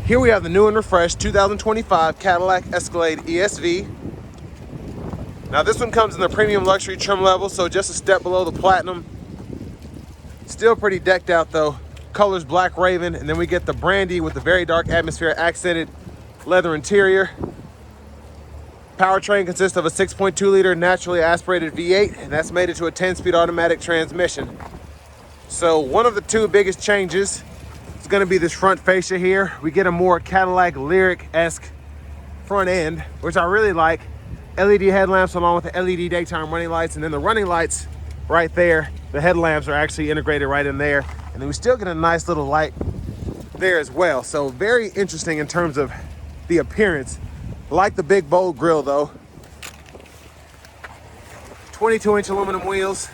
Here we have the new and refreshed 2025 Cadillac Escalade ESV. Now this one comes in the premium luxury trim level, so just a step below the platinum. Still pretty decked out though. Colors black raven, and then we get the brandy with the very dark atmosphere accented leather interior. Powertrain consists of a 6.2 liter naturally aspirated V8, and that's made it to a 10-speed automatic transmission. So one of the two biggest changes is going to be this front fascia here. We get a more Cadillac Lyric-esque front end, which I really like. LED headlamps along with the LED daytime running lights, and then the running lights right there, the headlamps are actually integrated right in there. And then we still get a nice little light there as well. So very interesting in terms of the appearance. Like the big bold grille though. 22-inch aluminum wheels.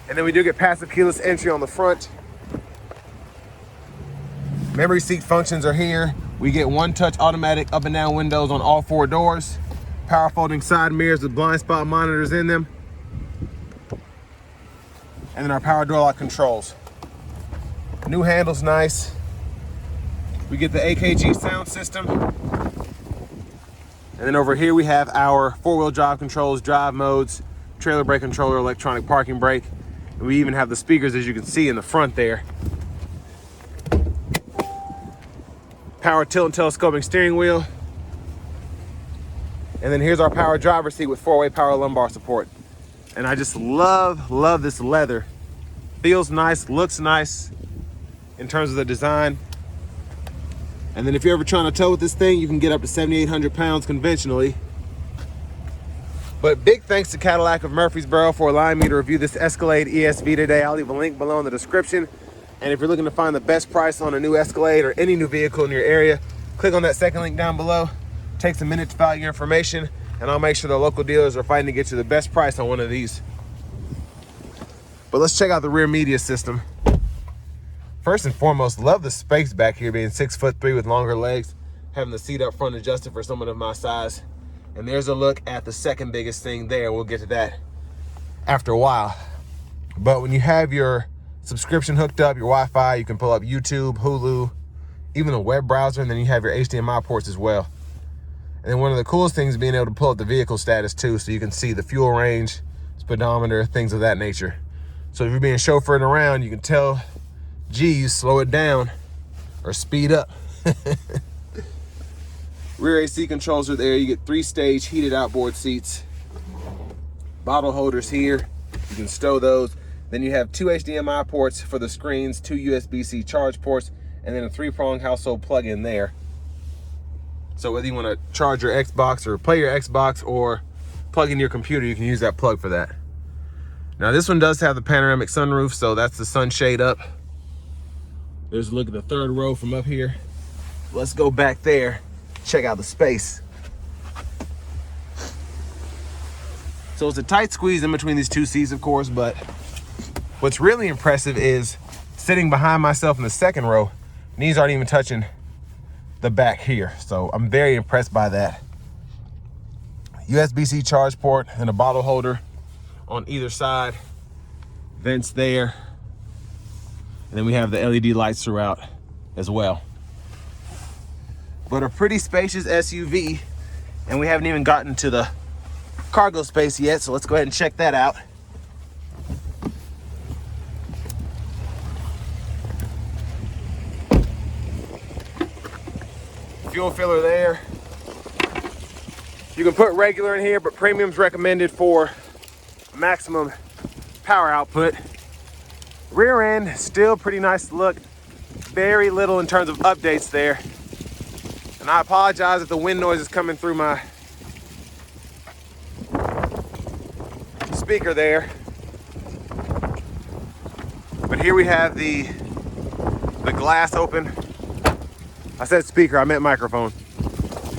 And then we do get passive keyless entry on the front. Memory seat functions are here. We get one-touch automatic up and down windows on all four doors. Power folding side mirrors with blind spot monitors in them. And then our power door lock controls. New handles, nice. We get the AKG sound system. And then over here we have our four-wheel drive controls, drive modes, trailer brake controller, electronic parking brake. And we even have the speakers, as you can see in the front there. Power tilt and telescoping steering wheel. And then here's our power driver seat with four-way power lumbar support. And I just love this leather. Feels nice, looks nice in terms of the design. And then if you're ever trying to tow with this thing, you can get up to 7,800 pounds conventionally. But big thanks to Cadillac of Murfreesboro for allowing me to review this Escalade ESV today. I'll leave a link below in the description. And if you're looking to find the best price on a new Escalade or any new vehicle in your area, click on that second link down below. It takes a minute to fill out your information, and I'll make sure the local dealers are fighting to get you the best price on one of these. But let's check out the rear media system. First and foremost, love the space back here, being 6'3" with longer legs, having the seat up front adjusted for someone of my size. And there's a look at the second biggest thing there. We'll get to that after a while. But when you have your subscription hooked up, your Wi-Fi, you can pull up YouTube, Hulu, even a web browser, and then you have your HDMI ports as well. And then one of the coolest things is being able to pull up the vehicle status too, so you can see the fuel range, speedometer, things of that nature. So if you're being chauffeured around, you can tell, geez, slow it down or speed up. Rear AC controls are there. You get 3-stage heated outboard seats. Bottle holders here. You can stow those. Then you have 2 HDMI ports for the screens, 2 USB-C charge ports, and then a 3-prong household plug-in there. So whether you want to charge your Xbox or play your Xbox or plug in your computer, you can use that plug for that. Now this one does have the panoramic sunroof, so that's the sunshade up. There's a look at the third row from up here. Let's go back there, check out the space. So it's a tight squeeze in between these two seats, of course, but what's really impressive is sitting behind myself in the second row, knees aren't even touching the back here. So I'm very impressed by that. USB-C charge port and a bottle holder on either side. Vents there. And then we have the LED lights throughout as well. But a pretty spacious SUV, and we haven't even gotten to the cargo space yet, so let's go ahead and check that out. Fuel filler there. You can put regular in here, but premium's recommended for maximum power output. Rear end, still pretty nice to look. Very little in terms of updates there. And I apologize if the wind noise is coming through my speaker there. But here we have the glass open. I said speaker, I meant microphone.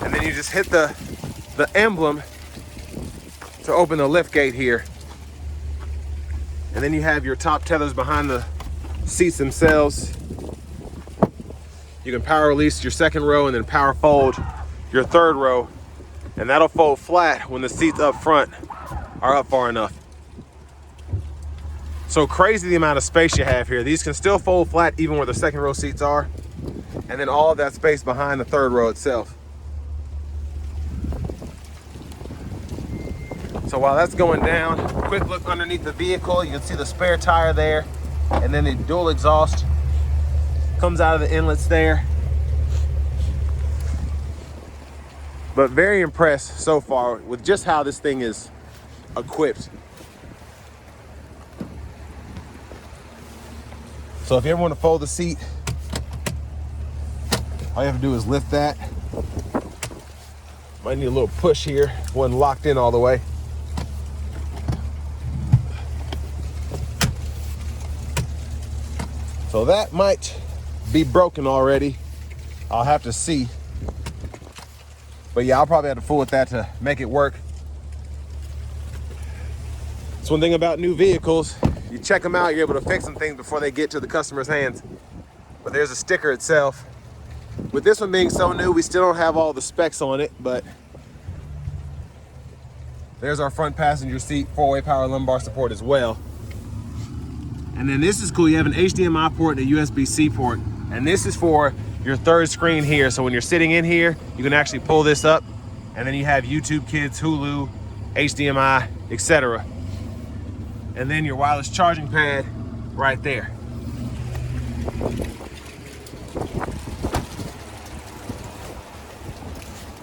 And then you just hit the emblem to open the lift gate here. And then you have your top tethers behind the seats themselves. You can power release your second row and then power fold your third row. And that'll fold flat when the seats up front are up far enough. So crazy the amount of space you have here. These can still fold flat even where the second row seats are. and then all of that space behind the third row itself. So while that's going down, quick look underneath the vehicle. You can see the spare tire there, and then the dual exhaust comes out of the inlets there. But very impressed so far with just how this thing is equipped. So if you ever want to fold the seat, all you have to do is lift that. Might need a little push here. It wasn't locked in all the way. So that might be broken already. I'll have to see. But yeah, I'll probably have to fool with that to make it work. It's one thing about new vehicles. You check them out, you're able to fix some things before they get to the customer's hands. But there's a sticker itself. With this one being so new, we still don't have all the specs on it, but there's our front passenger seat, 4-way power lumbar support as well. And then this is cool. You have an HDMI port and a USB-C port. And this is for your third screen here. So when you're sitting in here, you can actually pull this up, and then you have YouTube Kids, Hulu, HDMI, etc. And then your wireless charging pad right there.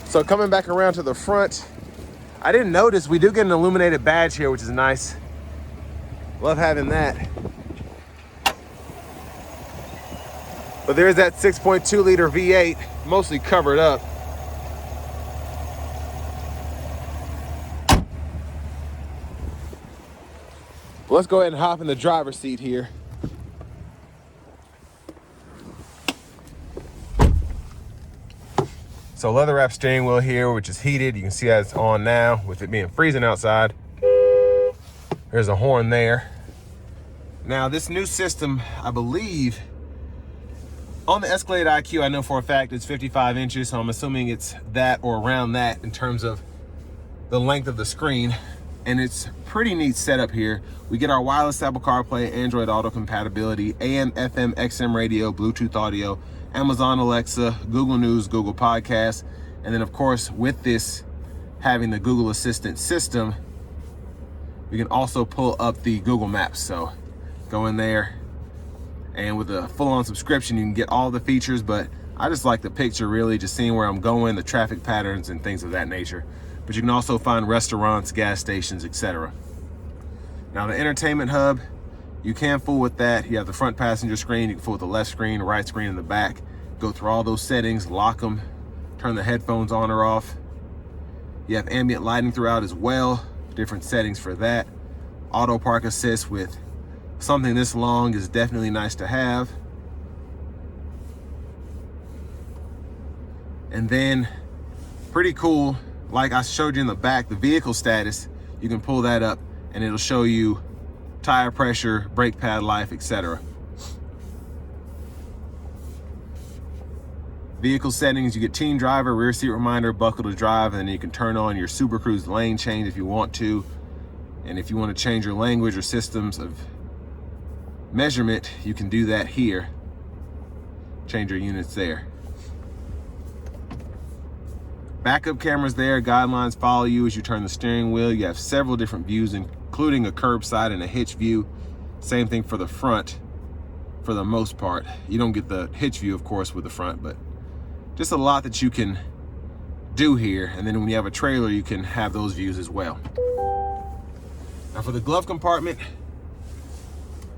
So coming back around to the front, I didn't notice we do get an illuminated badge here, which is nice. Love having that. But there's that 6.2 liter V8, mostly covered up. Let's go ahead and hop in the driver's seat here. So leather wrap steering wheel here, which is heated. You can see that it's on now with it being freezing outside. There's a horn there. Now this new system, I believe, on the Escalade IQ, I know for a fact it's 55 inches, so I'm assuming it's that or around that in terms of the length of the screen. And it's pretty neat setup here. We get our wireless Apple CarPlay, Android Auto compatibility, AM, FM, XM radio, Bluetooth audio, Amazon Alexa, Google News, Google Podcasts, and then of course with this having the Google Assistant system, we can also pull up the Google Maps. So go in there, and with a full-on subscription, you can get all the features, but I just like the picture really, just seeing where I'm going, the traffic patterns and things of that nature. But you can also find restaurants, gas stations, etc. Now the entertainment hub, you can fool with that. You have the front passenger screen, you can fool with the left screen, the right screen, and the back. Go through all those settings, lock them, turn the headphones on or off. You have ambient lighting throughout as well, different settings for that. Auto park assist with something this long is definitely nice to have. And then pretty cool, like I showed you in the back, the vehicle status, you can pull that up and it'll show you tire pressure, brake pad life, etc. Vehicle settings, you get teen driver, rear seat reminder, buckle to drive, and then you can turn on your Super Cruise lane change if you want to. And if you want to change your language or systems of measurement, you can do that here. Change your units there. Backup cameras there, guidelines follow you as you turn the steering wheel. You have several different views, including a curbside and a hitch view. Same thing for the front for the most part. You don't get the hitch view, of course, with the front, but just a lot that you can do here. And then when you have a trailer, you can have those views as well. Now for the glove compartment,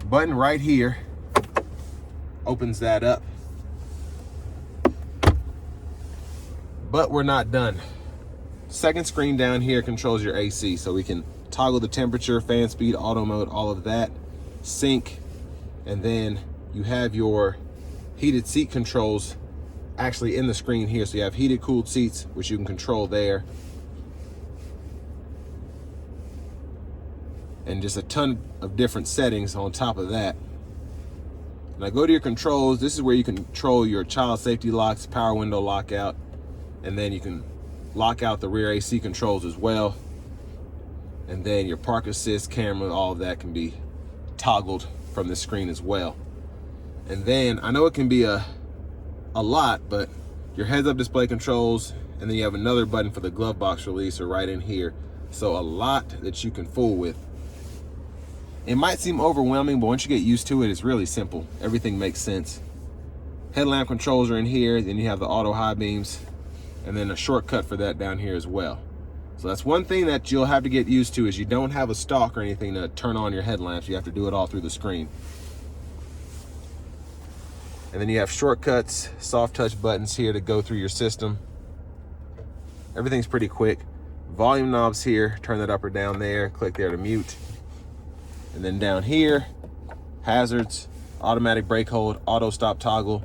button right here opens that up. But we're not done. Second screen down here controls your AC, so we can toggle the temperature, fan speed, auto mode, all of that, sync, and then you have your heated seat controls actually in the screen here. So you have heated, cooled seats, which you can control there. And just a ton of different settings on top of that. Now go to your controls. This is where you can control your child safety locks, power window lockout, and then you can lock out the rear AC controls as well. And then your park assist, camera, all of that can be toggled from the screen as well. And then I know it can be a a lot, but your heads-up display controls, and then you have another button for the glove box releaser right in here. So a lot that you can fool with. It might seem overwhelming, but once you get used to it, it's really simple. Everything makes sense. Headlamp controls are in here, then you have the auto high beams, and then a shortcut for that down here as well. So that's one thing that you'll have to get used to, is you don't have a stalk or anything to turn on your headlamps. You have to do it all through the screen. And then you have shortcuts, soft touch buttons here to go through your system. Everything's pretty quick. Volume knobs here, turn that up or down there, click there to mute. And then down here, hazards, automatic brake hold, auto stop toggle,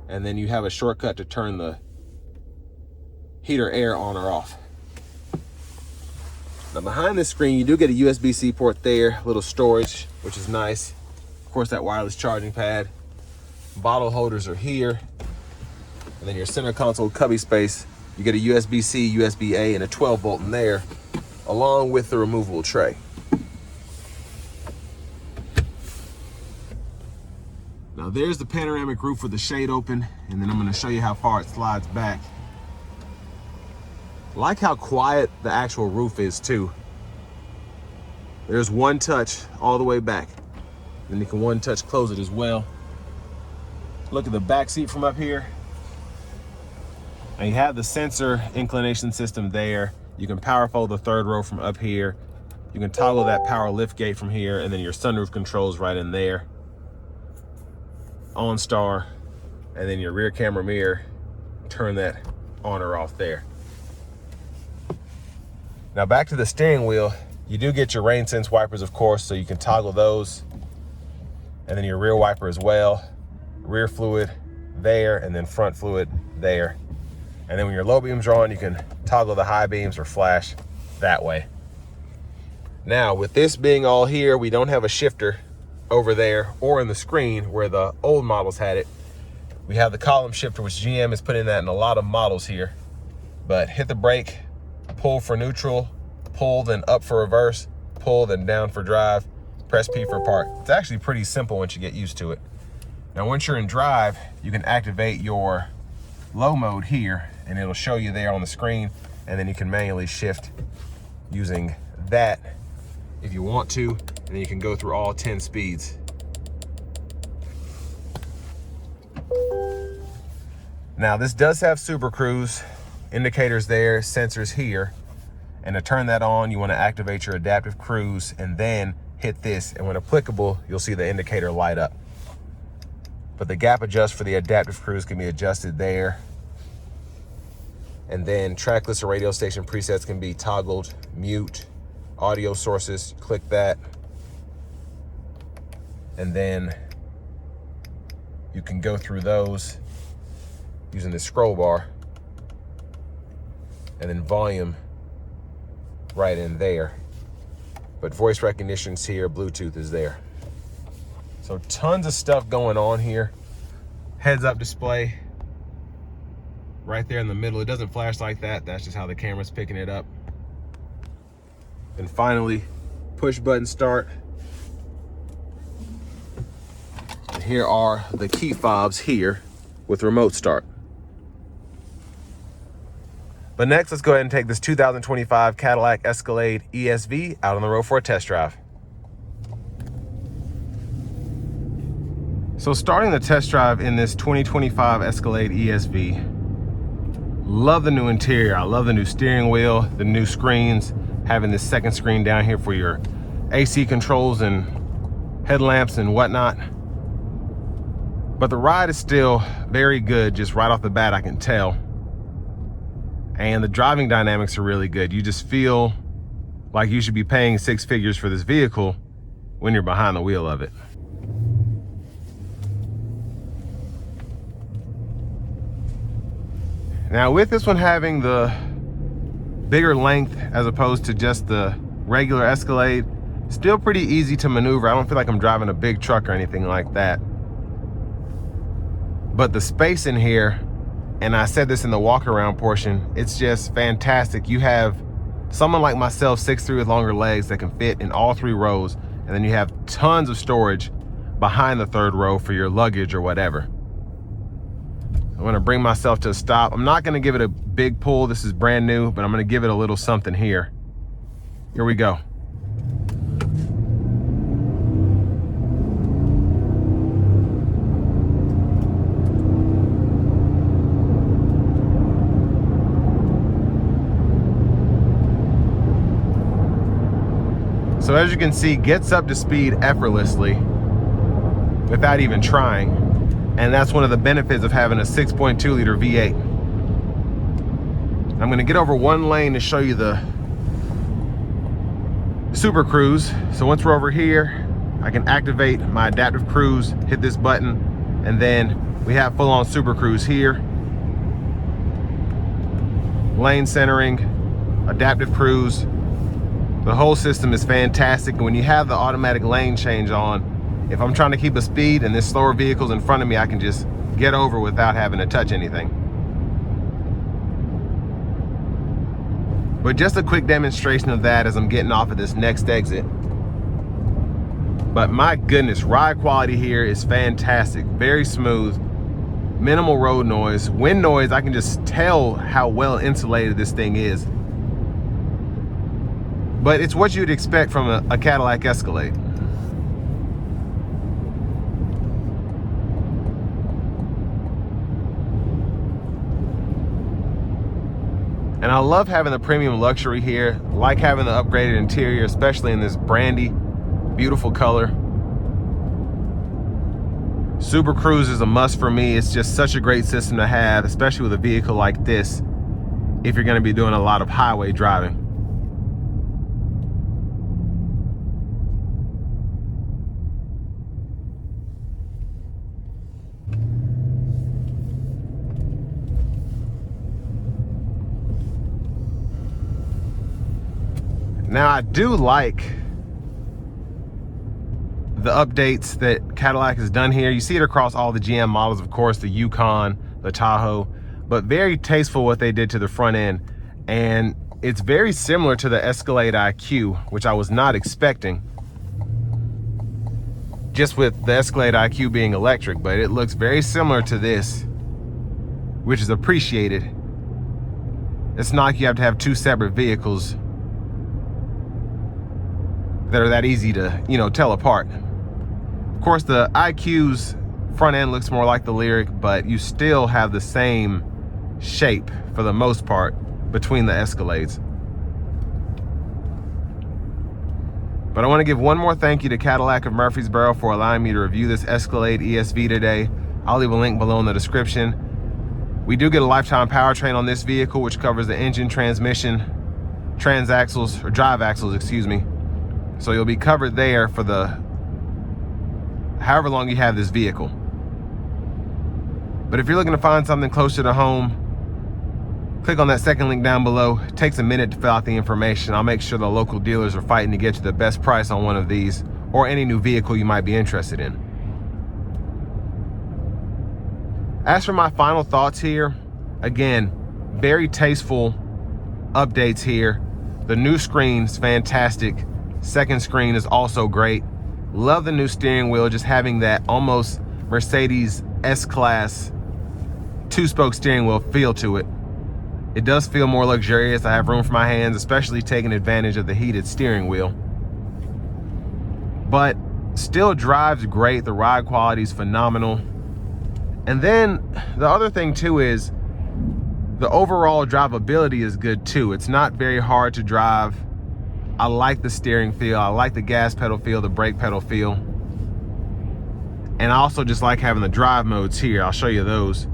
and then you have a shortcut to turn the heater air on or off. Now behind this screen, you do get a USB-C port there, a little storage, which is nice. Of course, that wireless charging pad. Bottle holders are here. And then your center console cubby space, you get a USB-C, USB-A, and a 12-volt in there, along with the removable tray. Now there's the panoramic roof with the shade open, and then I'm gonna show you how far it slides back. I like how quiet the actual roof is too. There's one touch all the way back. Then you can one touch close it as well. Look at the back seat from up here. Now you have the sensor inclination system there. You can power fold the third row from up here. You can toggle that power lift gate from here, and then your sunroof controls right in there. OnStar, and then your rear camera mirror, turn that on or off there. Now back to the steering wheel, you do get your rain sense wipers, of course, so you can toggle those. And then your rear wiper as well. Rear fluid there, and then front fluid there. And then when your low beams are on, you can toggle the high beams or flash that way. Now with this being all here, we don't have a shifter over there or in the screen where the old models had it. We have the column shifter, which GM is putting that in a lot of models here. But hit the brake, pull for neutral, pull then up for reverse, pull then down for drive, press P for park. It's actually pretty simple once you get used to it. Now once you're in drive, you can activate your low mode here, and it'll show you there on the screen, and then you can manually shift using that if you want to, and then you can go through all 10 speeds. Now this does have Super Cruise, indicators there, sensors here, and to turn that on, you want to activate your adaptive cruise and then hit this, and when applicable, you'll see the indicator light up. But the gap adjust for the adaptive cruise can be adjusted there. And then track list or radio station presets can be toggled, mute, audio sources, click that. And then you can go through those using the scroll bar, and then volume right in there. But voice recognition's here, Bluetooth is there. So tons of stuff going on here. Heads up display right there in the middle. It doesn't flash like that. That's just how the camera's picking it up. And finally, push button start. And here are the key fobs here with remote start. But next, let's go ahead and take this 2025 Cadillac Escalade ESV out on the road for a test drive. So starting the test drive in this 2025 Escalade ESV, love the new interior. I love the new steering wheel, the new screens, having this second screen down here for your AC controls and headlamps and whatnot. But the ride is still very good, just right off the bat, I can tell. And the driving dynamics are really good. You just feel like you should be paying 6 figures for this vehicle when you're behind the wheel of it. Now with this one having the bigger length as opposed to just the regular Escalade, still pretty easy to maneuver. I don't feel like I'm driving a big truck or anything like that. But the space in here, and I said this in the walk around portion, it's just fantastic. You have someone like myself, 6'3" with longer legs, that can fit in all 3 rows. And then you have tons of storage behind the 3rd row for your luggage or whatever. I'm gonna bring myself to a stop. I'm not gonna give it a big pull. This is brand new, but I'm gonna give it a little something here. Here we go. So as you can see, gets up to speed effortlessly without even trying. And that's one of the benefits of having a 6.2 liter V8. I'm gonna get over one lane to show you the Super Cruise. So once we're over here, I can activate my adaptive cruise, hit this button, and then we have full-on Super Cruise here. Lane centering, adaptive cruise. The whole system is fantastic. And when you have the automatic lane change on, if I'm trying to keep a speed and there's slower vehicles in front of me, I can just get over without having to touch anything. But just a quick demonstration of that as I'm getting off of this next exit. But my goodness, ride quality here is fantastic. Very smooth, minimal road noise. Wind noise, I can just tell how well insulated this thing is. But it's what you'd expect from a Cadillac Escalade. And I love having the premium luxury here, like having the upgraded interior, especially in this brandy, beautiful color. Super Cruise is a must for me. It's just such a great system to have, especially with a vehicle like this, if you're gonna be doing a lot of highway driving. Now, I do like the updates that Cadillac has done here. You see it across all the GM models, of course, the Yukon, the Tahoe, but very tasteful what they did to the front end. And it's very similar to the Escalade IQ, which I was not expecting, just with the Escalade IQ being electric, but it looks very similar to this, which is appreciated. It's not like you have to have two separate vehicles that are that easy to, tell apart. Of course, the IQ's front end looks more like the Lyriq, but you still have the same shape for the most part between the Escalades. But I want to give one more thank you to Cadillac of Murfreesboro for allowing me to review this Escalade ESV today. I'll leave a link below in the description. We do get a lifetime powertrain on this vehicle, which covers the engine, transmission, transaxles, or drive axles, excuse me. So you'll be covered there for however long you have this vehicle. But if you're looking to find something closer to home, click on that second link down below. It takes a minute to fill out the information. I'll make sure the local dealers are fighting to get you the best price on one of these or any new vehicle you might be interested in. As for my final thoughts here, again, very tasteful updates here. The new screen's fantastic. Second screen is also great. Love the new steering wheel, just having that almost Mercedes S-Class two-spoke steering wheel feel to it. It does feel more luxurious. I have room for my hands, especially taking advantage of the heated steering wheel. But still drives great. The ride quality is phenomenal. And then the other thing too is the overall drivability is good too. It's not very hard to drive. I like the steering feel. I like the gas pedal feel, the brake pedal feel. And I also just like having the drive modes here. I'll show you those.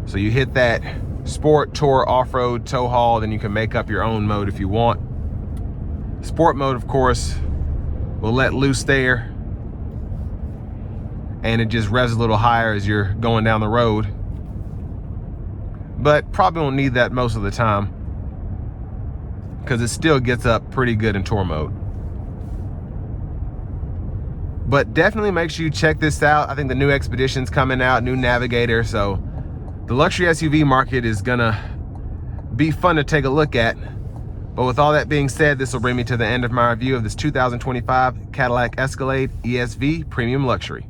So you hit that Sport, Tour, Off-Road, Tow Haul, then you can make up your own mode if you want. Sport mode, of course, will let loose there. And it just revs a little higher as you're going down the road. But probably won't need that most of the time, because it still gets up pretty good in tour mode. But definitely make sure you check this out. I think the new Expedition's coming out, new Navigator, so the luxury SUV market is gonna be fun to take a look at. But with all that being said, this will bring me to the end of my review of this 2025 Cadillac Escalade ESV Premium Luxury.